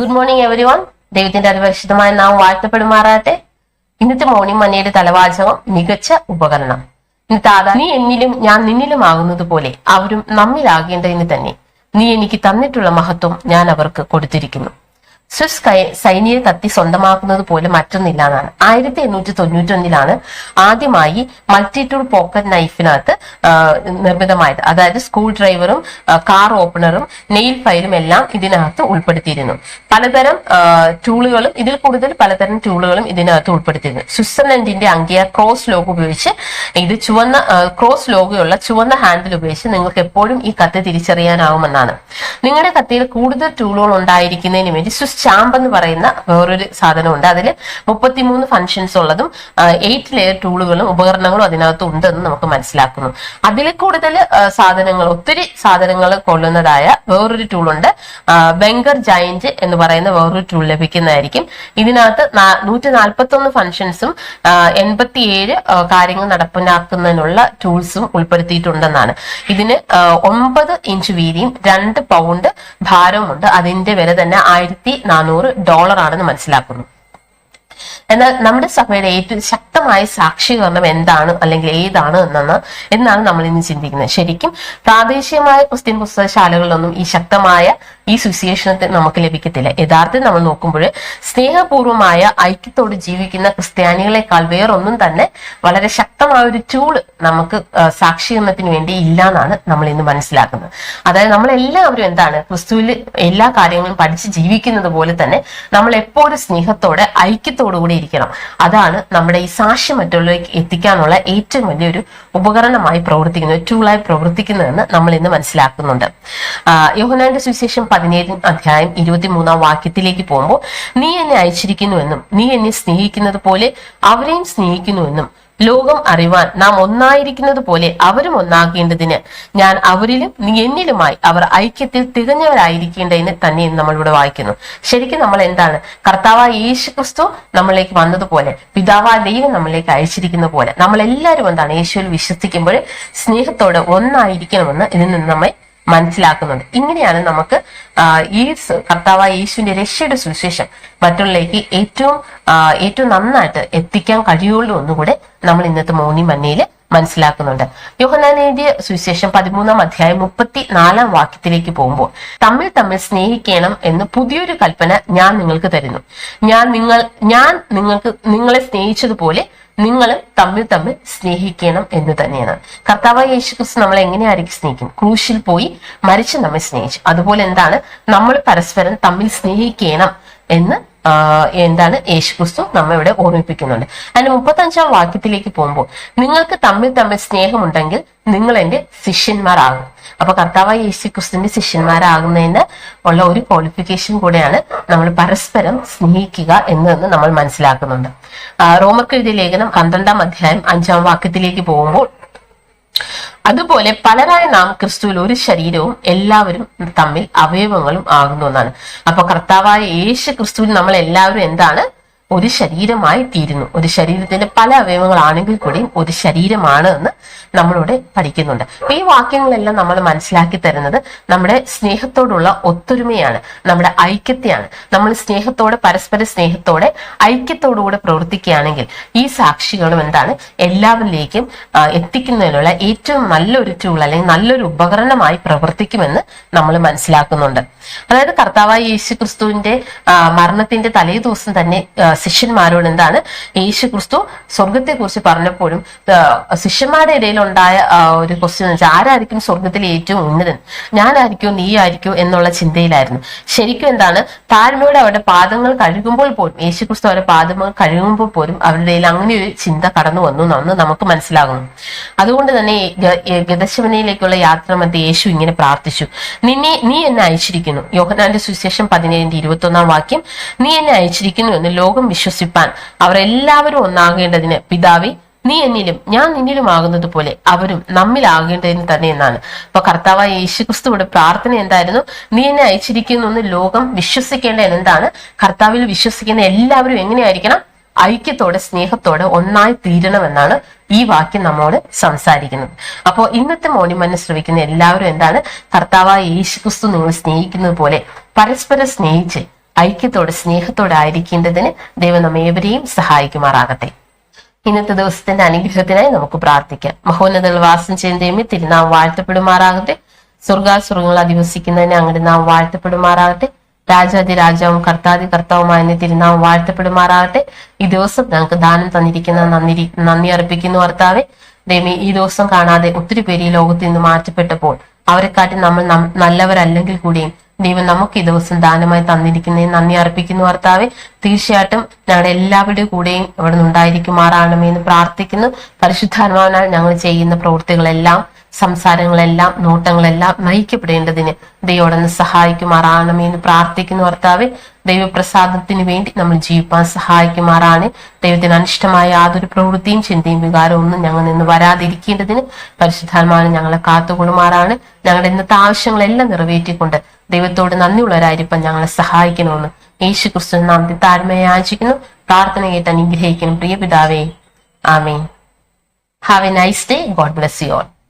Good morning every one. ദൈവത്തിന്റെ അതിപരിശുദ്ധമായ നാം വാഴ്ത്തപ്പെടുമാറാട്ടെ. ഇന്നത്തെ മോർണിംഗ് മന്നയുടെ തലവാചകം മികച്ച ഉപകരണം. ഇന്നത്തെ നീ എന്നിലും ഞാൻ നിന്നിലും ആകുന്നത് പോലെ അവരും നമ്മിലാകേണ്ടതിന് തന്നെ നീ എനിക്ക് തന്നിട്ടുള്ള മഹത്വം ഞാൻ അവർക്ക് കൊടുത്തിരിക്കുന്നു. സ്വിസ് സൈനിക കത്തി സ്വന്തമാക്കുന്നത് പോലെ മറ്റൊന്നില്ല എന്നാണ്. 1891 ആദ്യമായി മൾട്ടി ടൂൾ പോക്കറ്റ് നൈഫിനകത്ത് നിർമ്മിതമായത്. അതായത് സ്ക്രൂ ഡ്രൈവറും കാർ ഓപ്പണറും നെയിൽ ഫയലും എല്ലാം ഇതിനകത്ത് ഉൾപ്പെടുത്തിയിരുന്നു. പലതരം ടൂളുകളും ഇതിൽ കൂടുതൽ പലതരം ടൂളുകളും ഇതിനകത്ത് ഉൾപ്പെടുത്തിയിരുന്നു. സ്വിറ്റ്സർലൻഡിന്റെ അങ്കിയ ക്രോസ് ലോഗോ ഉപയോഗിച്ച് ഇത് ചുവന്ന ക്രോസ് ലോഗോയുള്ള ചുവന്ന ഹാൻഡിൽ ഉപയോഗിച്ച് നിങ്ങൾക്ക് എപ്പോഴും ഈ കത്തി തിരിച്ചറിയാനാവുമെന്നാണ്. നിങ്ങളുടെ കത്തിയിൽ കൂടുതൽ ടൂളുകൾ ഉണ്ടായിരിക്കുന്നതിന് വേണ്ടി സ്വിസ് ചാമ്പ് എന്ന് പറയുന്ന വേറൊരു സാധനമുണ്ട്. അതിൽ 33 ഫങ്ഷൻസ് ഉള്ളതും 8 ലെയർ ടൂളുകളും ഉപകരണങ്ങളും അതിനകത്ത് ഉണ്ടെന്ന് നമുക്ക് മനസ്സിലാക്കുന്നു. അതിൽ കൂടുതൽ ഒത്തിരി സാധനങ്ങൾ കൊള്ളുന്നതായ വേറൊരു ടൂളുണ്ട്. ബെങ്കർ ജയന്റ് എന്ന് പറയുന്ന വേറൊരു ടൂൾ ലഭിക്കുന്നതായിരിക്കും. ഇതിനകത്ത് 141 ഫങ്ഷൻസും 87 കാര്യങ്ങൾ നടപ്പിലാക്കുന്നതിനുള്ള ടൂൾസും ഉൾപ്പെടുത്തിയിട്ടുണ്ടെന്നാണ്. ഇതിന് 9 ഇഞ്ച് വീതിയും 2 പൗണ്ട് ഭാരവുമുണ്ട്. അതിന്റെ വില തന്നെ $1400 ആണെന്ന് മനസ്സിലാക്കുന്നു. എന്നാൽ നമ്മുടെ സഭയുടെ ഏറ്റവും ശക്തമായ സാക്ഷീകരണം എന്താണ് അല്ലെങ്കിൽ ഏതാണ് എന്നാണ് നമ്മൾ ഇന്ന് ചിന്തിക്കുന്നത്. ശരിക്കും പ്രാദേശികമായ ക്രിസ്ത്യൻ പുസ്തകശാലകളിലൊന്നും ഈ ശക്തമായ ഈ സുവിശേഷണത്തെ നമുക്ക് ലഭിക്കത്തില്ല. യഥാർത്ഥത്തിൽ നമ്മൾ നോക്കുമ്പോൾ സ്നേഹപൂർവമായ ഐക്യത്തോട് ജീവിക്കുന്ന ക്രിസ്ത്യാനികളെക്കാൾ വേറൊന്നും തന്നെ വളരെ ശക്തമായ ഒരു ടൂള് നമുക്ക് സാക്ഷീകരണത്തിന് വേണ്ടി ഇല്ല എന്നാണ് നമ്മൾ ഇന്ന് മനസ്സിലാക്കുന്നത്. അതായത് നമ്മളെല്ലാവരും എന്താണ് ക്രിസ്തുവിൽ എല്ലാ കാര്യങ്ങളും പഠിച്ച് ജീവിക്കുന്നത് പോലെ തന്നെ നമ്മൾ എപ്പോഴും സ്നേഹത്തോടെ ഐക്യത്തോടുകൂടി ഇരിക്കണം. അതാണ് നമ്മുടെ ഈ സാക്ഷ്യം മറ്റുള്ളവർക്ക് എത്തിക്കാനുള്ള ഏറ്റവും വലിയൊരു ഉപകരണമായി പ്രവർത്തിക്കുന്നത്, ടൂളായി പ്രവർത്തിക്കുന്നതെന്ന് നമ്മൾ ഇന്ന് മനസ്സിലാക്കുന്നുണ്ട്. യോഹന്നാന്റെ സുവിശേഷം 17 അധ്യായം 23 വാക്യത്തിലേക്ക് പോകുമ്പോൾ നീ എന്നെ അയച്ചിരിക്കുന്നുവെന്നും നീ എന്നെ സ്നേഹിക്കുന്നത് പോലെ അവരെയും സ്നേഹിക്കുന്നുവെന്നും ലോകം അറിവാൻ നാം ഒന്നായിരിക്കുന്നത് പോലെ അവരും ഒന്നാകേണ്ടതിന് ഞാൻ അവരിലും നീ എന്നിലുമായി അവർ ഐക്യത്തിൽ തികഞ്ഞവരായിരിക്കേണ്ടതിന് തന്നെ നമ്മളിവിടെ വായിക്കുന്നു. ശരിക്കും നമ്മൾ എന്താണ് കർത്താവായ യേശു ക്രിസ്തു നമ്മളിലേക്ക് വന്നതുപോലെ പിതാവായ ദൈവം നമ്മളിലേക്ക് അയച്ചിരിക്കുന്ന പോലെ നമ്മളെല്ലാവരും എന്താണ് യേശുവിൽ വിശ്വസിക്കുമ്പോൾ സ്നേഹത്തോടെ ഒന്നായിരിക്കണമെന്ന് ഇതിൽ നിന്ന് നമ്മെ മനസ്സിലാക്കുന്നുണ്ട്. ഇങ്ങനെയാണ് നമുക്ക് ഈ കർത്താവായ യേശുവിന്റെ രക്ഷയുടെ സുവിശേഷം മറ്റുള്ളവർക്ക് ഏറ്റവും നന്നായിട്ട് എത്തിക്കാൻ കഴിയുള്ളൂ എന്നുകൂടെ നമ്മൾ ഇന്നത്തെ മോർണിംഗ് മന്നയിൽ മനസ്സിലാക്കുന്നുണ്ട്. യോഹന്നാൻ എഴുതിയ സുവിശേഷം 13 അധ്യായം 34 വാക്യത്തിലേക്ക് പോകുമ്പോൾ തമ്മിൽ സ്നേഹിക്കണം എന്ന് പുതിയൊരു കൽപ്പന ഞാൻ നിങ്ങൾക്ക് തരുന്നു. ഞാൻ നിങ്ങളെ സ്നേഹിച്ചതുപോലെ നിങ്ങളും തമ്മിൽ സ്നേഹിക്കണം എന്ന് തന്നെയാണ്. കർത്താവായ യേശുക്രിസ്തു നമ്മളെ എങ്ങനെയായിരിക്കും സ്നേഹിക്കും? ക്രൂശിൽ പോയി മരിച്ച് നമ്മെ സ്നേഹിച്ചു. അതുപോലെ എന്താണ് നമ്മൾ പരസ്പരം തമ്മിൽ സ്നേഹിക്കണം എന്ന് യേശുക്രിസ്തു നമ്മെ ഇവിടെ ഓർമ്മിപ്പിക്കുന്നുണ്ട്. അതിന് 35 വാക്യത്തിലേക്ക് പോകുമ്പോൾ നിങ്ങൾക്ക് തമ്മിൽ സ്നേഹമുണ്ടെങ്കിൽ നിങ്ങൾ എന്റെ ശിഷ്യന്മാരാകും. അപ്പൊ കർത്താവായ യേശുക്രിസ്തുവിന്റെ ശിഷ്യന്മാരാകുന്നതിന് ഉള്ള ഒരു ക്വാളിഫിക്കേഷൻ കൂടെയാണ് നമ്മൾ പരസ്പരം സ്നേഹിക്കുക എന്നതെന്ന് നമ്മൾ മനസ്സിലാക്കുന്നുണ്ട്. റോമർക്ക് എഴുതിയ ലേഖനം 12 അധ്യായം 5 വാക്യത്തിലേക്ക് പോകുമ്പോൾ അതുപോലെ പലരായ നാം ക്രിസ്തുവിൽ ഒരു ശരീരവും എല്ലാവരും തമ്മിൽ അവയവങ്ങളും ആകുന്നു എന്നാണ്. അപ്പൊ കർത്താവായ യേശു ക്രിസ്തുവിൽ നമ്മൾ എല്ലാവരും എന്താണ് ഒരു ശരീരമായി തീരുന്നു. ഒരു ശരീരത്തിന്റെ പല അവയവങ്ങളാണെങ്കിൽ കൂടിയും ഒരു ശരീരമാണ് എന്ന് നമ്മളിവിടെ പഠിക്കുന്നുണ്ട്. അപ്പൊ ഈ വാക്യങ്ങളെല്ലാം നമ്മൾ മനസ്സിലാക്കി തരുന്നത് നമ്മുടെ സ്നേഹത്തോടുള്ള ഒത്തൊരുമയാണ്, നമ്മുടെ ഐക്യത്തെയാണ്. നമ്മൾ പരസ്പര സ്നേഹത്തോടെ ഐക്യത്തോടുകൂടെ പ്രവർത്തിക്കുകയാണെങ്കിൽ ഈ സാക്ഷികളും എല്ലാവരിലേക്കും എത്തിക്കുന്നതിനുള്ള ഏറ്റവും നല്ലൊരു ടൂൾ അല്ലെങ്കിൽ നല്ലൊരു ഉപകരണമായി പ്രവർത്തിക്കുമെന്ന് നമ്മൾ മനസ്സിലാക്കുന്നുണ്ട്. അതായത് കർത്താവായ യേശു ക്രിസ്തുവിന്റെ മരണത്തിന്റെ തലേ ദിവസം തന്നെ ശിഷ്യന്മാരോട് യേശു ക്രിസ്തു സ്വർഗത്തെ കുറിച്ച് പറഞ്ഞപ്പോഴും ശിഷ്യന്മാരുടെ ഇടയിലുണ്ടായ ഒരു ക്വസ്റ്റ്യൻ എന്ന് വെച്ചാൽ ആരായിരിക്കും സ്വർഗത്തിലെ ഏറ്റവും ഉന്നതൻ, ഞാനായിരിക്കോ നീ ആയിരിക്കോ എന്നുള്ള ചിന്തയിലായിരുന്നു. ശരിക്കും താഴ്മയോടെ അവരുടെ പാദങ്ങൾ കഴുകുമ്പോൾ പോലും യേശു ക്രിസ്തു അവരുടെ പാദങ്ങൾ കഴുകുമ്പോൾ പോലും അവരുടെ ഇടയിൽ അങ്ങനെ ഒരു ചിന്ത കടന്നു വന്നു എന്ന് നമുക്ക് മനസ്സിലാകുന്നു. അതുകൊണ്ട് തന്നെ ഗെത്സമനയിലേക്കുള്ള യാത്ര മധ്യേ യേശു ഇങ്ങനെ പ്രാർത്ഥിച്ചു, നീ എന്നെ അയച്ചിരിക്കുന്നു. യോഹന്നാന്റെ സുവിശേഷം 17:21 വാക്യം നീ എന്നെ അയച്ചിരിക്കുന്നു എന്ന് ലോകം വിശ്വസിപ്പാൻ അവർ എല്ലാവരും ഒന്നാകേണ്ടതിന് പിതാവേ നീ എന്നിലും ഞാൻ നിന്നിലും ആകുന്നത് പോലെ അവരും നമ്മിലാകേണ്ടതിന് തന്നെ എന്നാണ്. അപ്പൊ കർത്താവായ യേശുക്രിസ്തുവിടെ പ്രാർത്ഥന എന്തായിരുന്നു? നീ എന്നെ അയച്ചിരിക്കുന്നു എന്ന് ലോകം വിശ്വസിക്കേണ്ട കർത്താവിൽ വിശ്വസിക്കുന്ന എല്ലാവരും എങ്ങനെയായിരിക്കണം? ഐക്യത്തോടെ സ്നേഹത്തോടെ ഒന്നായി തീരണമെന്നാണ് ഈ വാക്യം നമ്മോട് സംസാരിക്കുന്നത്. അപ്പോൾ ഇന്നത്തെ മോർണിംഗ് മന്ന ശ്രവിക്കുന്ന എല്ലാവരും കർത്താവായ യേശുക്രിസ്തു നിങ്ങൾ സ്നേഹിക്കുന്നത് പോലെ പരസ്പരം സ്നേഹിച്ച് ഐക്യത്തോടെ സ്നേഹത്തോടെ ആയിരിക്കേണ്ടതിന് ദൈവം നമ്മേവരെയും സഹായിക്കുമാറാകട്ടെ. ഇന്നത്തെ ദിവസത്തിന്റെ അനുഗ്രഹത്തിനായി നമുക്ക് പ്രാർത്ഥിക്കാം. മഹോന്നതകൾ വാസം ചെയ്യുന്ന തിരുനാം വാഴ്ത്തപ്പെടുമാറാകട്ടെ. സ്വർഗാസുരങ്ങൾ അധിവസിക്കുന്നതിന് അങ്ങയുടെ നാം വാഴ്ത്തപ്പെടുമാറാകട്ടെ. രാജാതി രാജാവും കർത്താതി കർത്താവുമായ തിരുനാം വാഴ്ത്തപ്പെടുമാറാകട്ടെ. ഈ ദിവസം ഞങ്ങൾക്ക് ദാനം തന്നിരിക്കുന്ന നന്ദി അർപ്പിക്കുന്നു കർത്താവെ. ദൈവമേ, ഈ ദിവസം കാണാതെ ഒത്തിരി പേര് ഈ ലോകത്ത് നിന്ന് മാറ്റപ്പെട്ടപ്പോൾ അവരെക്കാട്ടി നമ്മൾ നല്ലവരല്ലെങ്കിൽ കൂടിയും ദൈവം നമുക്ക് ഈ ദിവസം ദാനമായി തന്നിരിക്കുന്നതിന് നന്ദി അർപ്പിക്കുന്നു കർത്താവെ. തീർച്ചയായിട്ടും ഞങ്ങളുടെ എല്ലാവരുടെ കൂടെയും ഇവിടെ നിന്നുണ്ടായിരിക്കുമാറാണമേ എന്ന് പ്രാർത്ഥിക്കുന്നു. പരിശുദ്ധാത്മാവിനാൽ ഞങ്ങൾ ചെയ്യുന്ന പ്രവൃത്തികളെല്ലാം, സംസാരങ്ങളെല്ലാം, നോട്ടങ്ങളെല്ലാം നയിക്കപ്പെടേണ്ടതിന് ദൈവോടൊന്ന് സഹായിക്കുമാറാണമേ എന്ന് പ്രാർത്ഥിക്കുന്നു കർത്താവെ. ദൈവപ്രസാദത്തിന് വേണ്ടി നമ്മൾ ജീവിപ്പാൻ സഹായിക്കുമാറാണ്. ദൈവത്തിന് അനിഷ്ടമായ യാതൊരു പ്രവൃത്തിയും ചിന്തയും വികാരവും ഒന്നും ഞങ്ങൾ നിന്ന് വരാതിരിക്കേണ്ടതിന് പരിശുദ്ധാത്മാവിനെ ഞങ്ങളെ കാത്തുകൊള്ളുമാറാണ്. ഞങ്ങളുടെ ഇന്നത്തെ ആവശ്യങ്ങളെല്ലാം നിറവേറ്റിക്കൊണ്ട് ദൈവത്തോട് നന്ദിയുള്ളവരായിരിക്കാൻ ഞങ്ങളെ സഹായിക്കണമെന്ന് യേശു ക്രിസ്തു നാമത്തിൽ താഴ്മയെ യാചിക്കുന്നു. പ്രാർത്ഥന കേട്ട് അനുഗ്രഹിക്കണം പ്രിയ പിതാവേ. Amen. Have a nice day. God bless you all.